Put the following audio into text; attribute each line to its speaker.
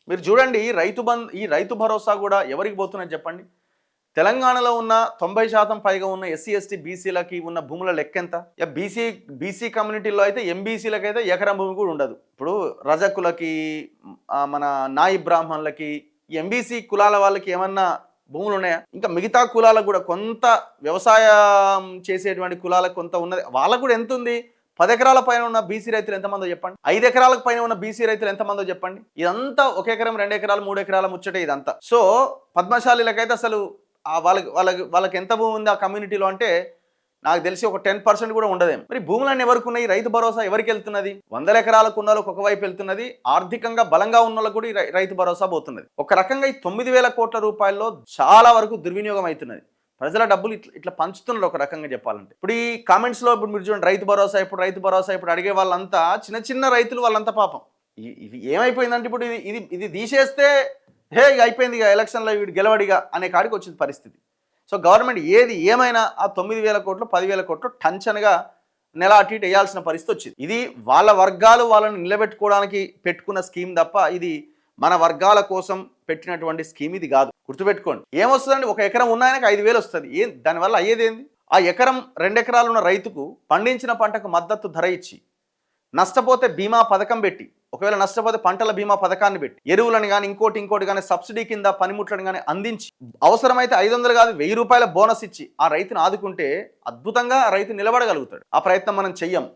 Speaker 1: మీరు చూడండి ఈ రైతు భరోసా కూడా ఎవరికి పోతున్నది చెప్పండి. తెలంగాణలో ఉన్న 90% పైగా ఉన్న ఎస్సీ ఎస్టీ బీసీలకి ఉన్న భూముల లెక్కెంత? బీసీ కమ్యూనిటీలో అయితే ఎంబీసీలకి అయితే ఎకరం భూమి కూడా ఉండదు. ఇప్పుడు రజకులకి, మన నాయి బ్రాహ్మణులకి, ఎంబీసీ కులాల వాళ్ళకి ఏమన్నా భూములు ఉన్నాయా? ఇంకా మిగతా కులాలకు కూడా కొంత వ్యవసాయం చేసేటువంటి కులాలకు కొంత ఉన్నది, వాళ్ళకు కూడా ఎంత ఉంది? 10 ఎకరాల పైన ఉన్న బీసీ రైతులు ఎంతమందో చెప్పండి. 5 ఎకరాలకు పైన ఉన్న బీసీ రైతులు ఎంతమందో చెప్పండి. ఇదంతా 1 ఎకరం 2 ఎకరాలు 3 ఎకరాల ముచ్చటే ఇదంతా. సో పద్మశాలీలకైతే అసలు వాళ్ళకి ఎంత భూమి ఉంది ఆ కమ్యూనిటీలో అంటే నాకు తెలిసి ఒక 10% కూడా ఉండదేమో. మరి భూములన్నీ ఎవరికి ఉన్నాయి? రైతు భరోసా ఎవరికి వెళ్తున్నది? 100 ఎకరాలకు ఉన్న వాళ్ళకి ఒకవైపు వెళ్తున్నది, ఆర్థికంగా బలంగా ఉన్న వాళ్ళకి కూడా ఈ రైతు భరోసా పోతున్నది. ఒక రకంగా ఈ 9,000 కోట్ల రూపాయల్లో చాలా వరకు దుర్వినియోగం అవుతున్నది. ప్రజల డబ్బులు ఇట్లా పంచుతున్నారు ఒక రకంగా చెప్పాలంటే. ఇప్పుడు ఈ కామెంట్స్లో ఇప్పుడు మీరు చూడండి, రైతు భరోసా ఇప్పుడు అడిగే వాళ్ళంతా చిన్న చిన్న రైతులు, వాళ్ళంతా పాపం. ఇది ఏమైపోయిందంటే ఇప్పుడు ఇది తీసేస్తే హే ఇక అయిపోయింది, ఇక ఎలక్షన్లో వీడు గెలవడిగా అనే కాడికి వచ్చింది పరిస్థితి. సో గవర్నమెంట్ ఏది ఏమైనా ఆ 9,000 కోట్లు 10,000 కోట్లు టంచనగా నెల అటు ఇటు వేయాల్సిన పరిస్థితి వచ్చింది. ఇది వాళ్ళ వర్గాలు వాళ్ళని నిలబెట్టుకోవడానికి పెట్టుకున్న స్కీమ్ తప్ప ఇది మన వర్గాల కోసం పెట్టినటువంటి స్కీమ్ ఇది కాదు. గుర్తుపెట్టుకోండి. ఏమొస్తుందండి? 1 ఎకరం ఉన్న ఆయనకు 5,000 వస్తుంది. దానివల్ల అయ్యేది ఏంది? ఆ ఎకరం 2 ఎకరాలు ఉన్న రైతుకు పండించిన పంటకు మద్దతు ధర ఇచ్చి, నష్టపోతే బీమా పథకం పెట్టి, ఒకవేళ నష్టపోతే పంటల బీమా పథకాన్ని పెట్టి, ఎరువులను కానీ ఇంకోటి కానీ సబ్సిడీ కింద పనిముట్లను కానీ అందించి, అవసరమైతే 500 కాదు 1000 రూపాయల బోనస్ ఇచ్చి ఆ రైతును ఆదుకుంటే అద్భుతంగా రైతు నిలబడగలుగుతాడు. ఆ ప్రయత్నం మనం చెయ్యం.